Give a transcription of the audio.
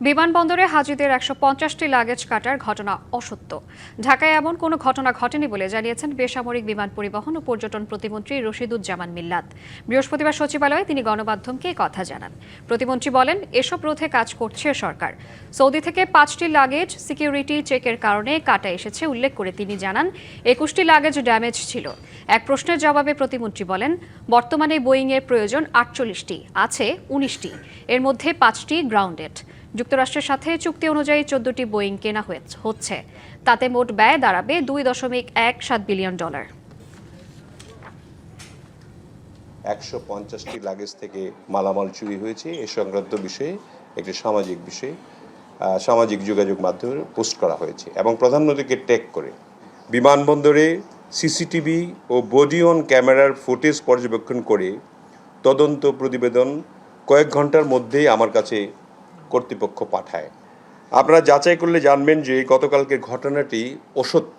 বিমানবন্দরে হাজিদের ১৫০টি লাগেজ কাটার ঘটনা অসত্য। ঢাকায় এমন কোনো ঘটনা ঘটেনি বলে জানিয়েছেন বেসামরিক বিমান পরিবহন ও পর্যটন প্রতিমন্ত্রী রশিদুজ্জামান মিল্লাত। বৃহস্পতিবার সচিবালয়ে তিনি গণমাধ্যমকে কথা জানান। প্রতিমন্ত্রী বলেন, এসব রোধে কাজ করছে সরকার। সৌদি থেকে ৫টি লাগেজ সিকিউরিটি চেকের কারণে কাটা এসেছে উল্লেখ করে তিনি জানান, ২১টি লাগেজ ড্যামেজ ছিল। এক প্রশ্নের জবাবে প্রতিমন্ত্রী বলেন, বর্তমানে বোয়িংয়ের প্রয়োজন ৪৮টি, আছে ১৯টি, এর মধ্যে ৫টি গ্রাউন্ডেড। যুক্তরাষ্ট্রের সাথে চুক্তি অনুযায়ী ১৪টি বোয়িং কেনা হচ্ছে। তাতে মোট ব্যয় দাঁড়াবে $২.17 বিলিয়ন। ১৫০টি লাগেজ থেকে মালামাল চুরি হয়েছে এ সংক্রান্ত বিষয়ে একটি সামাজিক যোগাযোগ মাধ্যমে পোস্ট করা হয়েছে এবং প্রধানমন্ত্রীকে ট্যাগ করে বিমানবন্দরে সিসিটিভি ও বডি অন ক্যামেরার ফুটেজ পর্যবেক্ষণ করে তদন্ত প্রতিবেদন কয়েক ঘন্টার মধ্যেই আমার কাছে কর্তৃপক্ষ পাঠায়। আপনারা যাচাই করলে জানবেন যে গতকালকের ঘটনাটি অসত্য।